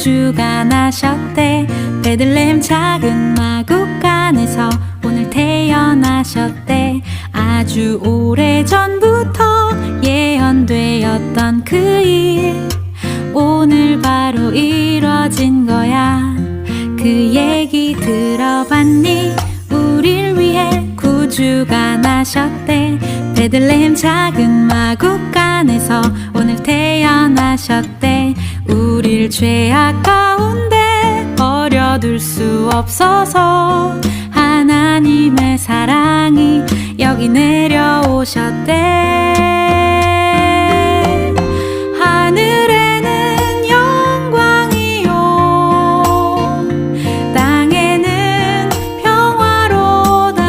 구주가 나셨대. 베들레헴 작은 마국간에서 오늘 태어나셨대. 아주 오래전부터 예언되었던 그 일, 오늘 바로 이뤄진 거야. 그 얘기 들어봤니? 우릴 위해 구주가 나셨대. 베들레헴 작은 마국간에서 오늘 태어나셨대. 우릴 죄악 가운데 버려둘 수 없어서 하나님의 사랑이 여기 내려오셨대. 하늘에는 영광이요, 땅에는 평화로다.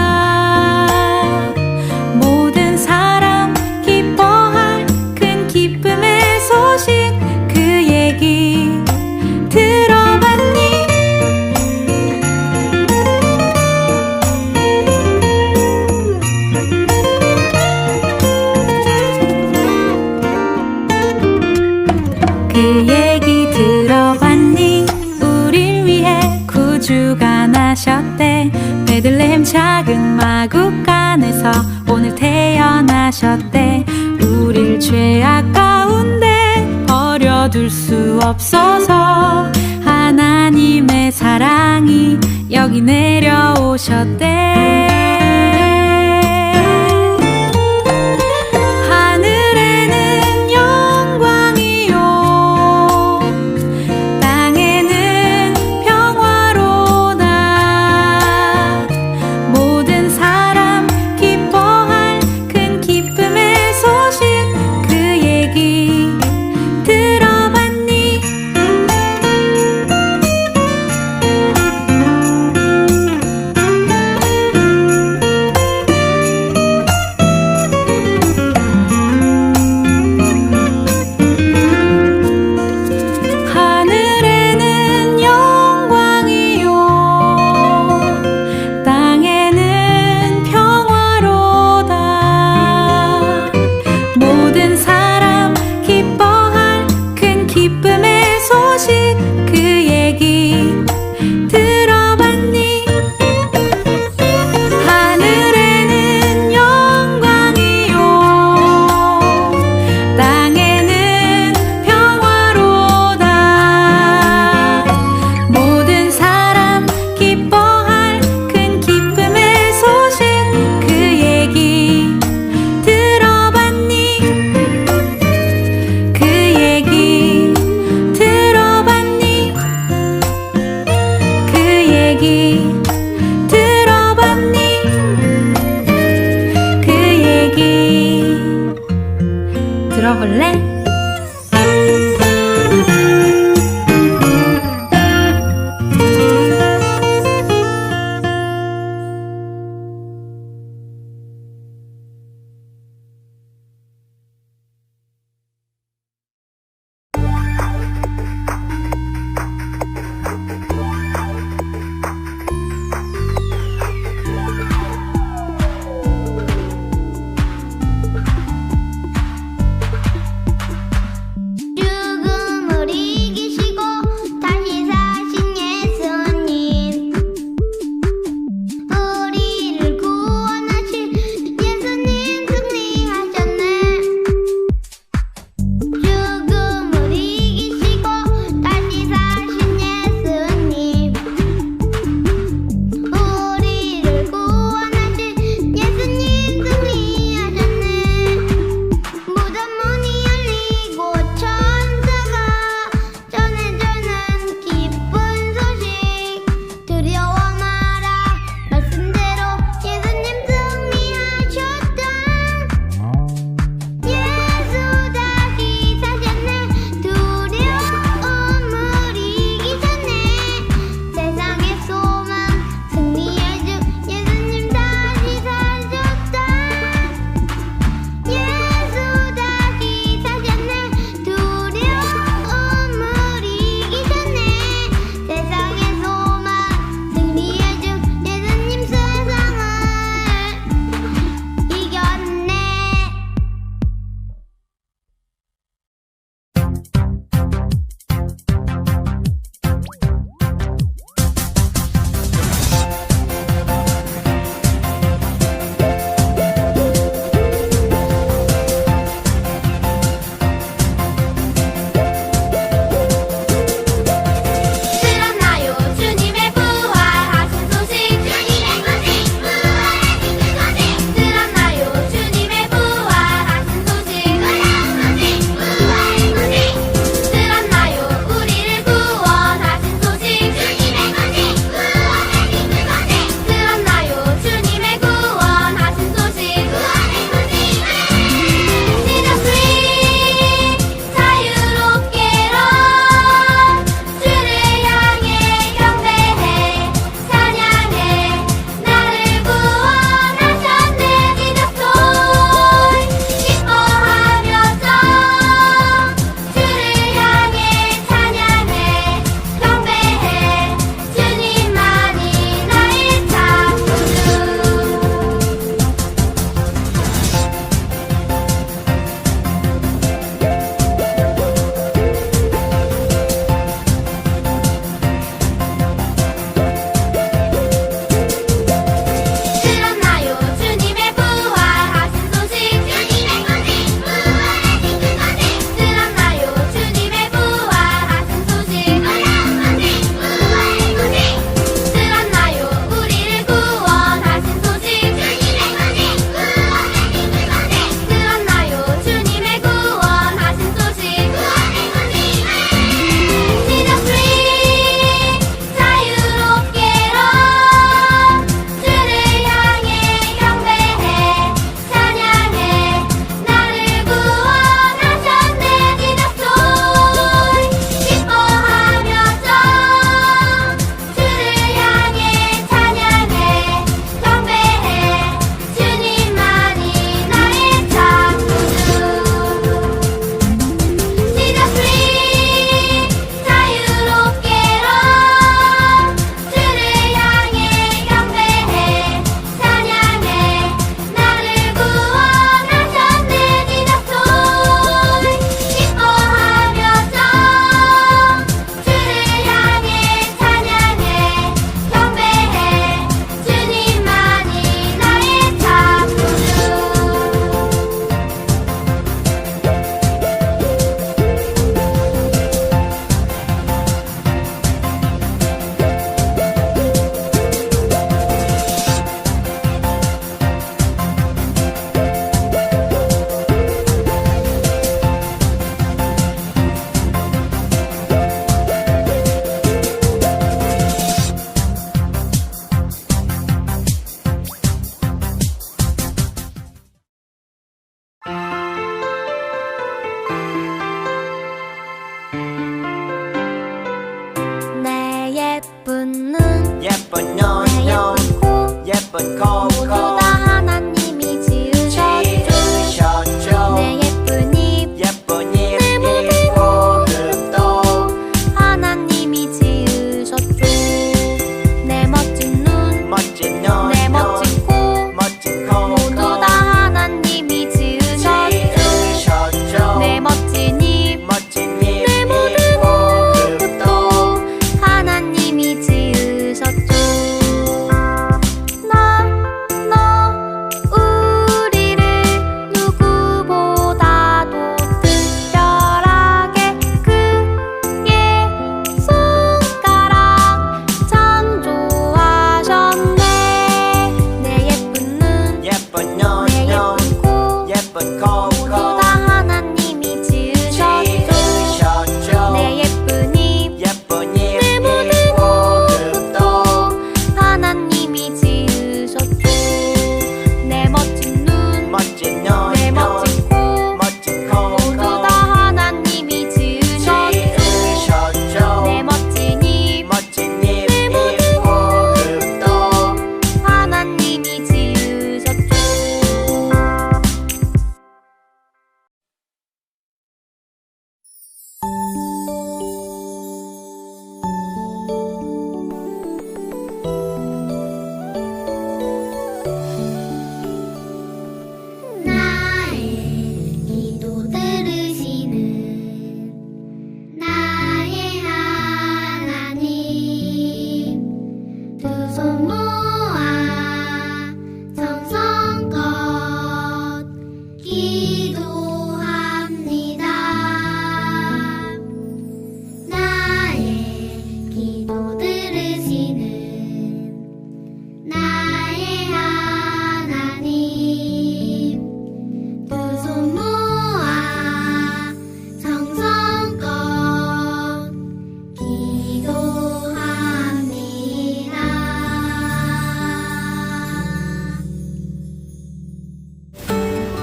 모든 사람 기뻐할 큰 기쁨의 소식, 그 얘기 들어봤니? 그 얘기 들어봤니? 우릴 위해 구주가 나셨대. 베들레헴 작은 마국간에서 오늘 태어나셨대. 우릴 죄악 가운데 버려둘 수 없어서 하나님의 사랑이 여기 내려오셨대. 하늘에는 영광이요, 땅에는 평화로다. 모든 사람 기뻐할 큰 기쁨의 소식, 그 얘기 들어봤니? 하늘에는 영광이요, 땅에는 평화로다. 모든 사람 기뻐할 큰 기쁨의 소식, 그 얘기 들어봤니? 하늘에는 영광이요, 땅에는 평화로다. 모든 사람 기뻐할 큰 기쁨의 소식, 그 얘기 들어봤니? 그 얘기 들어봤니? 그 얘기 들어봤니? 그 얘기 들어볼래?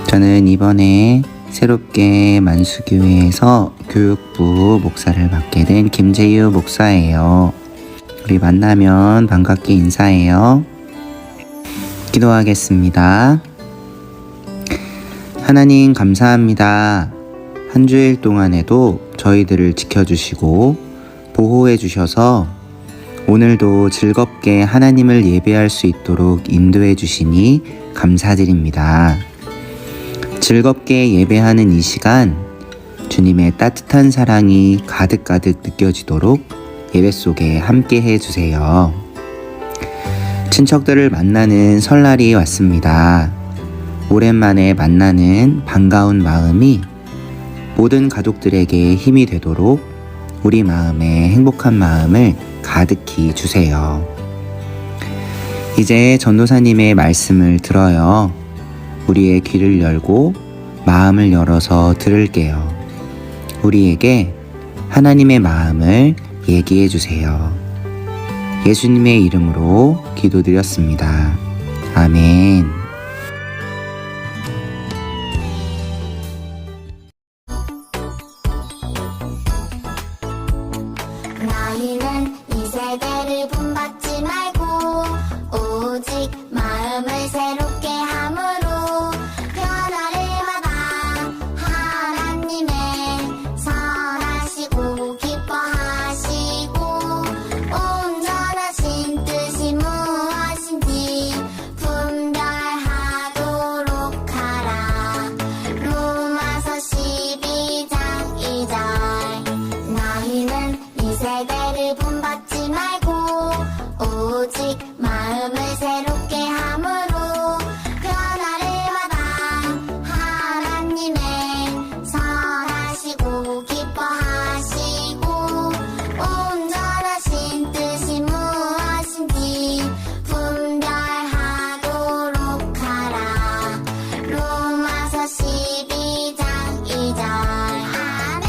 저는 이번에 새롭게 만수교회에서 교육부 목사를 맡게 된 김재유 목사예요. 우리 만나면 반갑게 인사해요. 기도하겠습니다. 하나님 감사합니다. 한 주일 동안에도 저희들을 지켜주시고 보호해 주셔서 오늘도 즐겁게 하나님을 예배할 수 있도록 인도해 주시니 감사드립니다. 즐겁게 예배하는 이 시간, 주님의 따뜻한 사랑이 가득가득 느껴지도록 예배 속에 함께 해주세요. 친척들을 만나는 설날이 왔습니다. 오랜만에 만나는 반가운 마음이 모든 가족들에게 힘이 되도록 우리 마음에 행복한 마음을 가득히 주세요. 이제 전도사님의 말씀을 들어요. 우리의 귀를 열고 마음을 열어서 들을게요. 우리에게 하나님의 마음을 얘기해 주세요. 예수님의 이름으로 기도드렸습니다. 아멘. 너희는 이 세대를 본받지 말고 오직 마음을 새롭게 함으로 변화를 받아 하나님의 선하시고 기뻐하시고 온전하신 뜻이 무엇인지 분별하도록 하라. 로마서 12장 2절. 너희는 이 세대를 본받지 말고 오직 마음을 새롭게 함으로 변화를 받아 하나님의 선하시고 기뻐하시고 온전하신 뜻이 무엇인지 분별하도록 하라. 로마서 12장 2절. 아멘.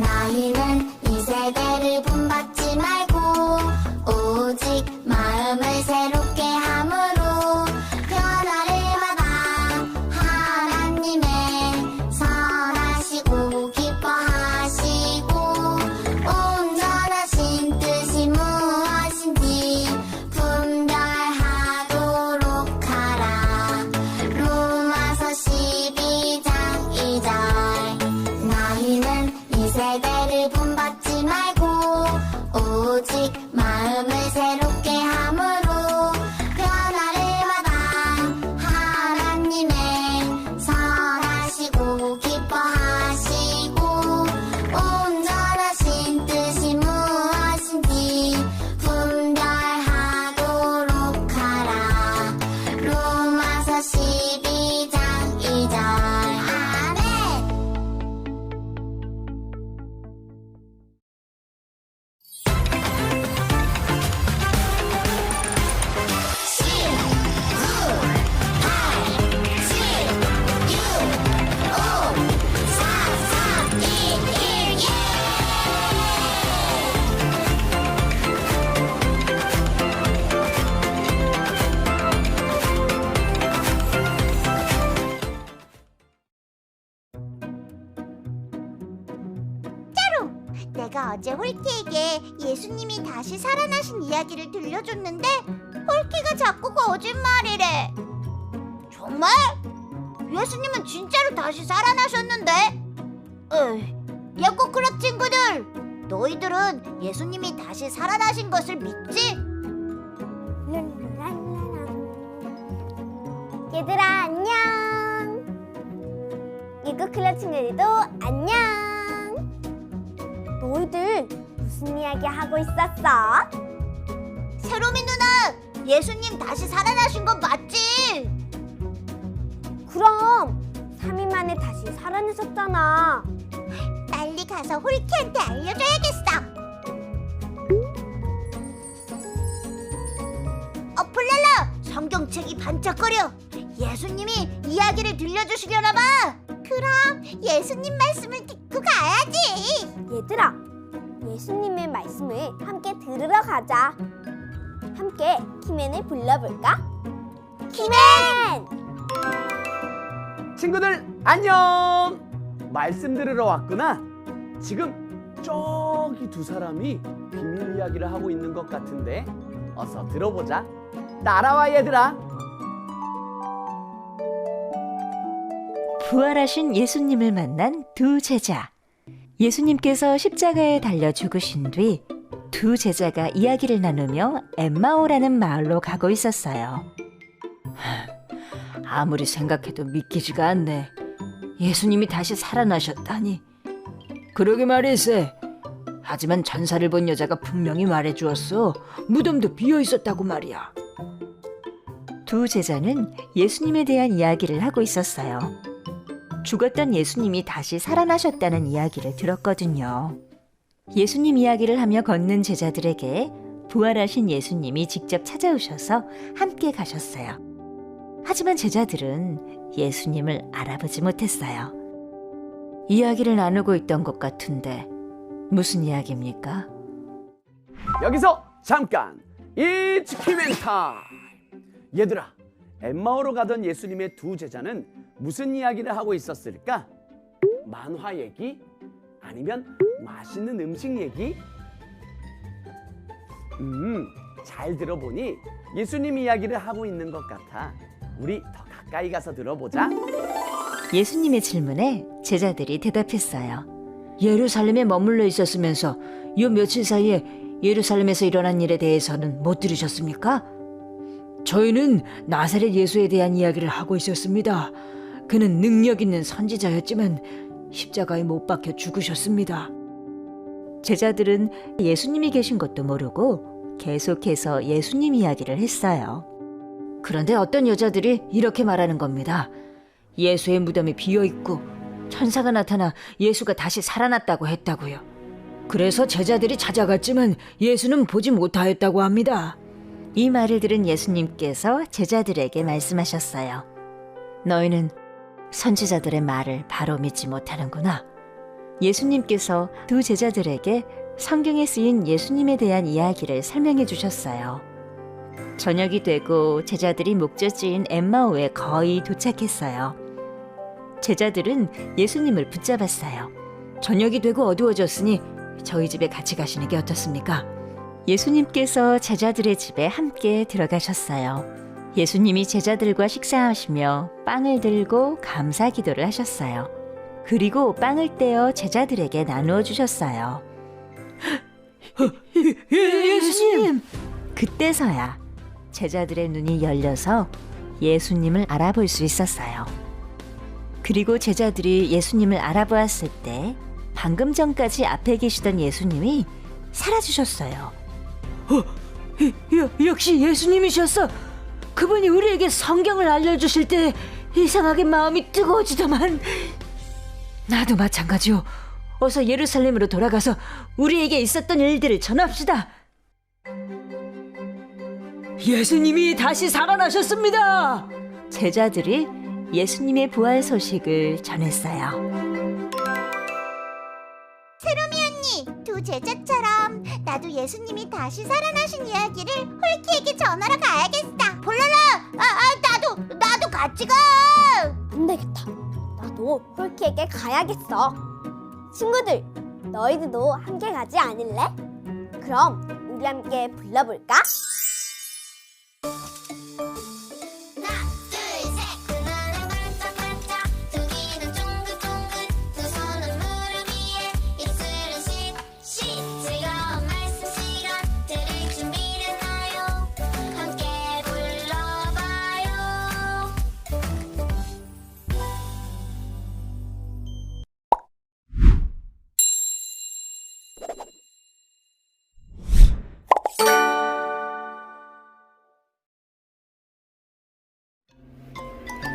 너희는 이 세대를 본받지 말고 오직 마음을 새롭게 함으로 변화를 받아 하나님의 선하시고 기뻐하시고 온전하신 뜻이 무엇인지 분별하도록 하라. 로마서 12장 2절. 너희는 이 세대를 본받지 말고 오직 마음을 새롭게 함으로 변화를 받아 하나님의 선하시고 기뻐하시고 온전하신 뜻이 무엇인지 분별하도록 하라. 로마서 12장 2절. 아멘. 내가 어제 홀키에게 예수님이 다시 살아나신 이야기를 들려줬는데 홀키가 자꾸 거짓말이래. 정말? 예수님은 진짜로 다시 살아나셨는데? 야구 클럽 친구들, 너희들은 예수님이 다시 살아나신 것을 믿지? 얘들아 안녕. 야구 클럽 친구들도 안녕. 너희들 무슨 이야기 하고 있었어? 세롬이 누나, 예수님 다시 살아나신 건 맞지? 그럼 3일 만에 다시 살아나셨잖아. 빨리 가서 홀키한테 알려줘야겠어. 플랄라, 성경책이 반짝거려. 예수님이 이야기를 들려주시려나 봐. 그럼 예수님 말씀을 듣고 가야지. 얘들아, 예수님의 말씀을 함께 들으러 가자. 함께 키맨을 불러볼까? 키맨! 친구들 안녕! 말씀 들으러 왔구나. 지금 저기 두 사람이 비밀 이야기를 하고 있는 것 같은데 어서 들어보자. 따라와 얘들아. 부활하신 예수님을 만난 두 제자. 예수님께서 십자가에 달려 죽으신 뒤 두 제자가 이야기를 나누며 엠마오라는 마을로 가고 있었어요. 아무리 생각해도 믿기지가 않네. 예수님이 다시 살아나셨다니. 그러게 말일세. 하지만 전사를 본 여자가 분명히 말해주었어. 무덤도 비어있었다고 말이야. 두 제자는 예수님에 대한 이야기를 하고 있었어요. 죽었던 예수님이 다시 살아나셨다는 이야기를 들었거든요. 예수님 이야기를 하며 걷는 제자들에게 부활하신 예수님이 직접 찾아오셔서 함께 가셨어요. 하지만 제자들은 예수님을 알아보지 못했어요. 이야기를 나누고 있던 것 같은데 무슨 이야기입니까? 여기서 잠깐 It's 키맨 타임. 얘들아, 엠마오로 가던 예수님의 두 제자는 무슨 이야기를 하고 있었을까? 만화 얘기? 아니면 맛있는 음식 얘기? 잘 들어보니 예수님 이야기를 하고 있는 것 같아. 우리 더 가까이 가서 들어보자. 예수님의 질문에 제자들이 대답했어요. 예루살렘에 머물러 있었으면서 요 며칠 사이에 예루살렘에서 일어난 일에 대해서는 못 들으셨습니까? 저희는 나사렛 예수에 대한 이야기를 하고 있었습니다. 그는 능력 있는 선지자였지만 십자가에 못 박혀 죽으셨습니다. 제자들은 예수님이 계신 것도 모르고 계속해서 예수님 이야기를 했어요. 그런데 어떤 여자들이 이렇게 말하는 겁니다. 예수의 무덤이 비어있고 천사가 나타나 예수가 다시 살아났다고 했다고요. 그래서 제자들이 찾아갔지만 예수는 보지 못하였다고 합니다. 이 말을 들은 예수님께서 제자들에게 말씀하셨어요. 너희는 선지자들의 말을 바로 믿지 못하는구나. 예수님께서 두 제자들에게 성경에 쓰인 예수님에 대한 이야기를 설명해 주셨어요. 저녁이 되고 제자들이 목적지인 엠마오에 거의 도착했어요. 제자들은 예수님을 붙잡았어요. 저녁이 되고 어두워졌으니 저희 집에 같이 가시는 게 어떻습니까? 예수님께서 제자들의 집에 함께 들어가셨어요. 예수님이 제자들과 식사하시며 빵을 들고 감사 기도를 하셨어요. 그리고 빵을 떼어 제자들에게 나누어 주셨어요. 예수님! 그때서야 제자들의 눈이 열려서 예수님을 알아볼 수 있었어요. 그리고 제자들이 예수님을 알아보았을 때 방금 전까지 앞에 계시던 예수님이 사라지셨어요. 역시 예수님이셨어. 그분이 우리에게 성경을 알려주실 때 이상하게 마음이 뜨거워지더만. 나도 마찬가지요. 어서 예루살렘으로 돌아가서 우리에게 있었던 일들을 전합시다. 예수님이 다시 살아나셨습니다. 제자들이 예수님의 부활 소식을 전했어요. 세롬이 언니, 두 제자처럼 나도 예수님이 다시 살아나신 이야기를 홀키에게 전하러 가야겠어. 볼라라, 나도 같이 가. 안 되겠다. 나도 홀키에게 가야겠어. 친구들, 너희들도 함께 가지 않을래? 그럼 우리 함께 불러볼까?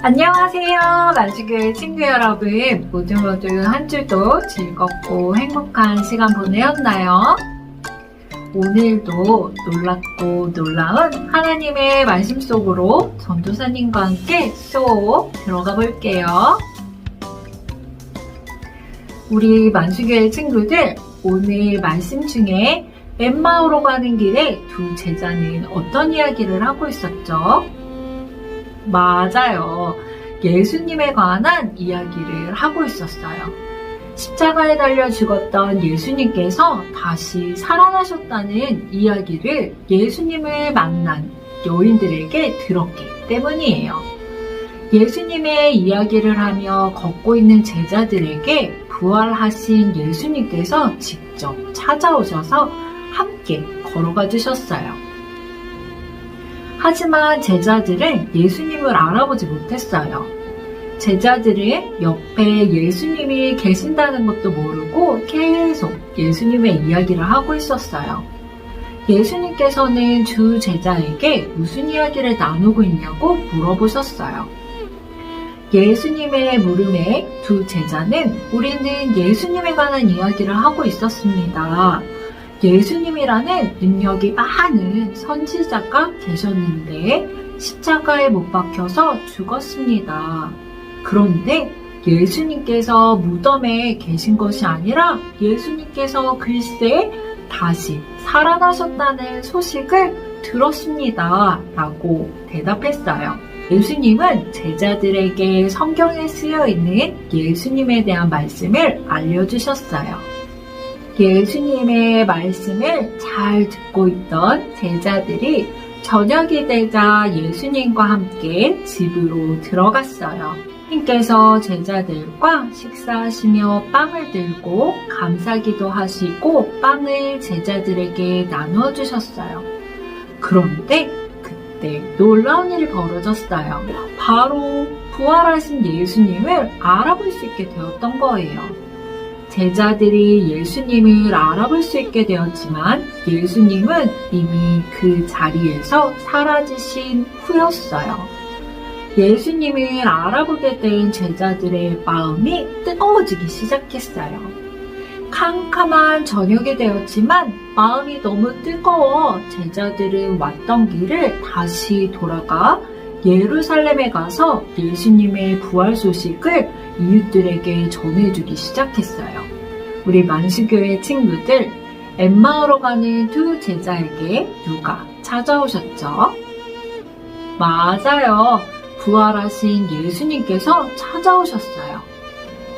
안녕하세요. 만수교회 친구 여러분. 모두 한 주도 즐겁고 행복한 시간 보내었나요? 오늘도 놀랍고 놀라운 하나님의 말씀 속으로 전도사님과 함께 쏙 들어가 볼게요. 우리 만수교회 친구들, 오늘 말씀 중에 엠마오로 가는 길에 두 제자는 어떤 이야기를 하고 있었죠? 맞아요. 예수님에 관한 이야기를 하고 있었어요. 십자가에 달려 죽었던 예수님께서 다시 살아나셨다는 이야기를 예수님을 만난 여인들에게 들었기 때문이에요. 예수님의 이야기를 하며 걷고 있는 제자들에게 부활하신 예수님께서 직접 찾아오셔서 함께 걸어가 주셨어요. 하지만 제자들은 예수님을 알아보지 못했어요. 제자들은 옆에 예수님이 계신다는 것도 모르고 계속 예수님의 이야기를 하고 있었어요. 예수님께서는 두 제자에게 무슨 이야기를 나누고 있냐고 물어보셨어요. 예수님의 물음에 두 제자는 우리는 예수님에 관한 이야기를 하고 있었습니다. 예수님이라는 능력이 많은 선지자가 계셨는데 십자가에 못 박혀서 죽었습니다. 그런데 예수님께서 무덤에 계신 것이 아니라 예수님께서 글쎄 다시 살아나셨다는 소식을 들었습니다. 라고 대답했어요. 예수님은 제자들에게 성경에 쓰여 있는 예수님에 대한 말씀을 알려주셨어요. 예수님의 말씀을 잘 듣고 있던 제자들이 저녁이 되자 예수님과 함께 집으로 들어갔어요. 주님께서 제자들과 식사하시며 빵을 들고 감사기도 하시고 빵을 제자들에게 나누어 주셨어요. 그런데 그때 놀라운 일이 벌어졌어요. 바로 부활하신 예수님을 알아볼 수 있게 되었던 거예요. 제자들이 예수님을 알아볼 수 있게 되었지만 예수님은 이미 그 자리에서 사라지신 후였어요. 예수님을 알아보게 된 제자들의 마음이 뜨거워지기 시작했어요. 캄캄한 저녁이 되었지만 마음이 너무 뜨거워 제자들은 왔던 길을 다시 돌아가 예루살렘에 가서 예수님의 부활 소식을 이웃들에게 전해주기 시작했어요. 우리 만수교회 친구들, 엠마오로 가는 두 제자에게 누가 찾아오셨죠? 맞아요. 부활하신 예수님께서 찾아오셨어요.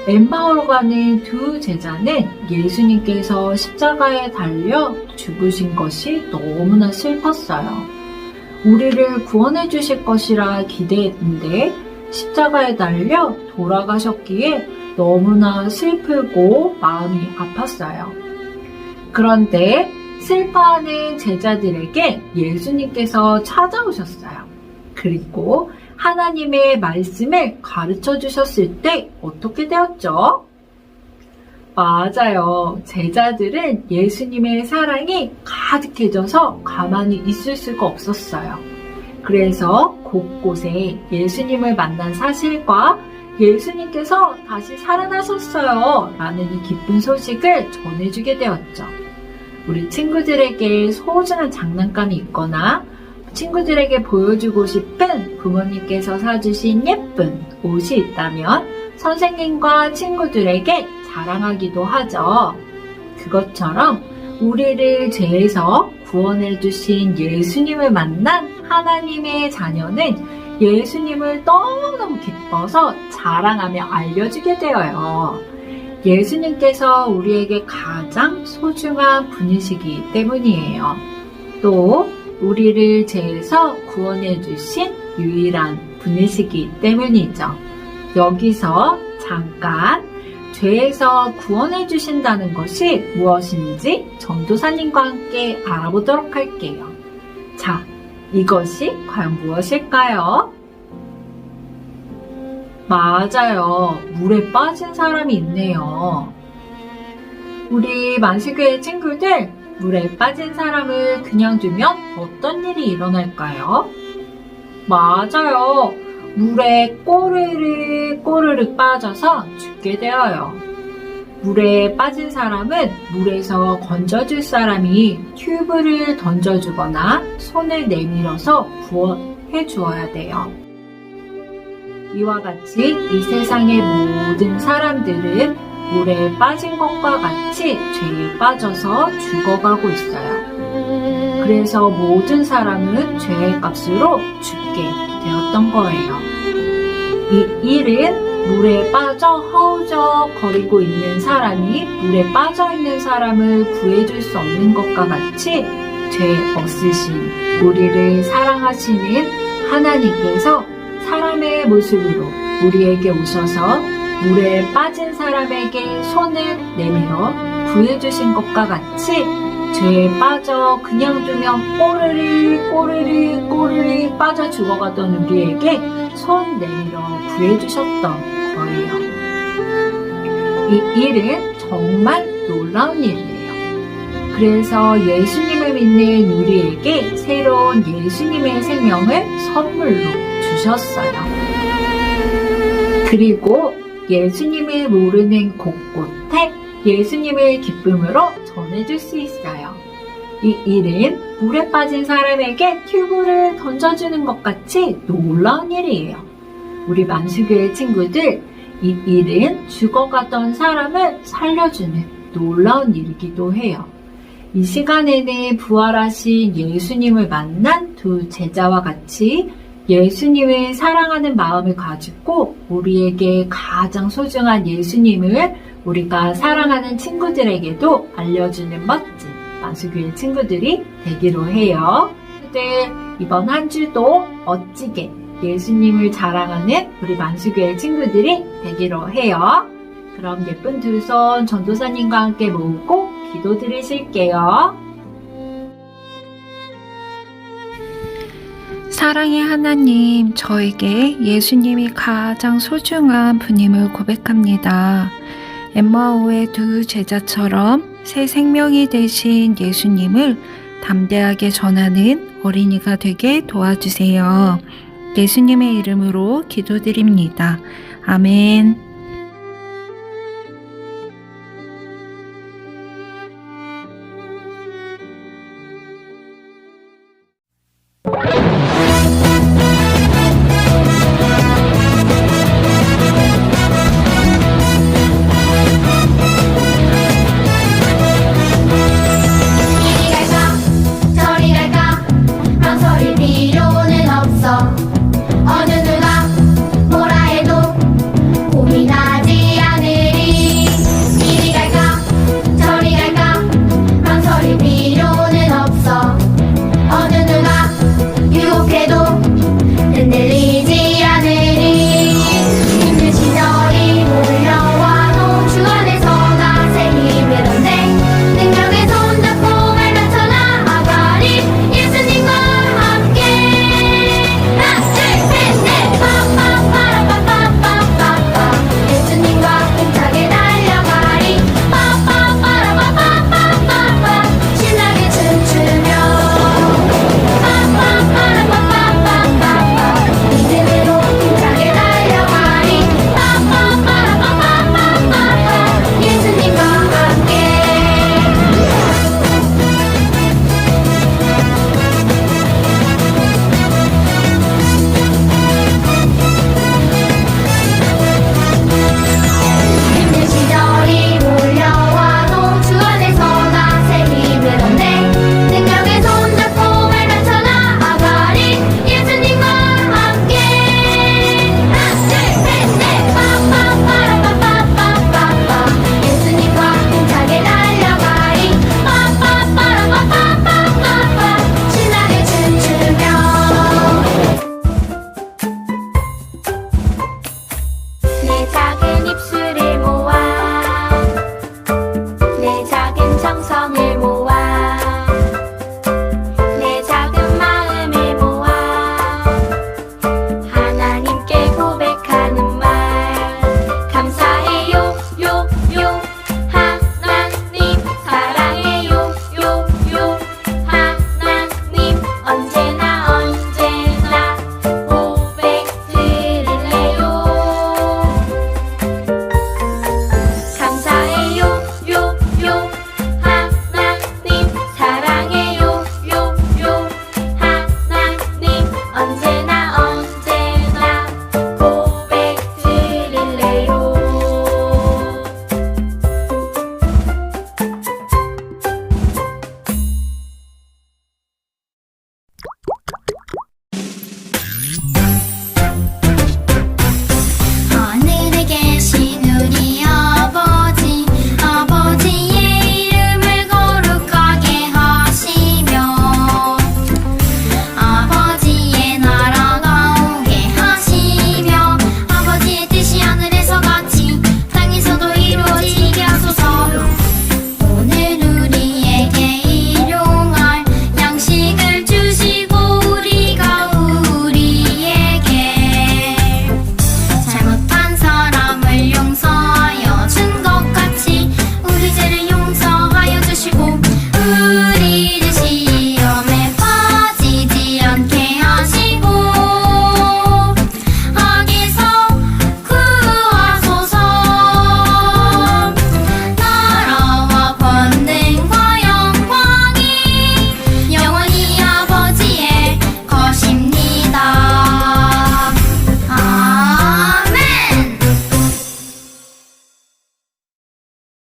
엠마오로 가는 두 제자는 예수님께서 십자가에 달려 죽으신 것이 너무나 슬펐어요. 우리를 구원해 주실 것이라 기대했는데 십자가에 달려 돌아가셨기에 너무나 슬프고 마음이 아팠어요. 그런데 슬퍼하는 제자들에게 예수님께서 찾아오셨어요. 그리고 하나님의 말씀을 가르쳐 주셨을 때 어떻게 되었죠? 맞아요. 제자들은 예수님의 사랑이 가득해져서 가만히 있을 수가 없었어요. 그래서 곳곳에 예수님을 만난 사실과 예수님께서 다시 살아나셨어요 라는 이 기쁜 소식을 전해주게 되었죠. 우리 친구들에게 소중한 장난감이 있거나 친구들에게 보여주고 싶은 부모님께서 사주신 예쁜 옷이 있다면 선생님과 친구들에게 자랑하기도 하죠. 그것처럼 우리를 죄에서 구원해 주신 예수님을 만난 하나님의 자녀는 예수님을 너무너무 기뻐서 자랑하며 알려주게 되어요. 예수님께서 우리에게 가장 소중한 분이시기 때문이에요. 또 우리를 죄에서 구원해 주신 유일한 분이시기 때문이죠. 여기서 잠깐 죄에서 구원해 주신다는 것이 무엇인지 전도사님과 함께 알아보도록 할게요. 자, 이것이 과연 무엇일까요? 맞아요. 물에 빠진 사람이 있네요. 우리 만수교회 친구들, 물에 빠진 사람을 그냥 두면 어떤 일이 일어날까요? 맞아요. 물에 꼬르륵 빠져서 죽게 되어요. 물에 빠진 사람은 물에서 건져줄 사람이 튜브를 던져주거나 손을 내밀어서 구원해 주어야 돼요. 이와 같이 이 세상의 모든 사람들은 물에 빠진 것과 같이 죄에 빠져서 죽어가고 있어요. 그래서 모든 사람은 죄의 값으로 죽게 되었던 거예요. 이 일은 물에 빠져 허우적거리고 있는 사람이 물에 빠져 있는 사람을 구해줄 수 없는 것과 같이 죄 없으신 우리를 사랑하시는 하나님께서 사람의 모습으로 우리에게 오셔서 물에 빠진 사람에게 손을 내밀어 구해주신 것과 같이 죄에 빠져 그냥 두면 꼬르륵 빠져 죽어가던 우리에게 손 내밀어 구해주셨던 거예요. 이 일은 정말 놀라운 일이에요. 그래서 예수님을 믿는 우리에게 새로운 예수님의 생명을 선물로 주셨어요. 그리고 예수님을 모르는 곳곳에 예수님을 기쁨으로 전해줄 수 있어요. 이 일은 물에 빠진 사람에게 튜브를 던져주는 것 같이 놀라운 일이에요. 우리 만수교회 친구들, 이 일은 죽어가던 사람을 살려주는 놀라운 일이기도 해요. 이 시간에는 부활하신 예수님을 만난 두 제자와 같이 예수님을 사랑하는 마음을 가지고 우리에게 가장 소중한 예수님을 우리가 사랑하는 친구들에게도 알려주는 멋진 만수교회 친구들이 되기로 해요. 이번 한 주도 멋지게 예수님을 자랑하는 우리 만수교회 친구들이 되기로 해요. 그럼 예쁜 두 손 전도사님과 함께 모으고 기도 드리실게요. 사랑의 하나님, 저에게 예수님이 가장 소중한 분임을 고백합니다. 엠마오의 두 제자처럼 새 생명이 되신 예수님을 담대하게 전하는 어린이가 되게 도와주세요. 예수님의 이름으로 기도드립니다. 아멘. 이리 갈까 저리 갈까 망설일 필요는 없어. 어느 누가 뭐라 해도 고민하지 않으리. 이리 갈까 저리 갈까 망설일 필요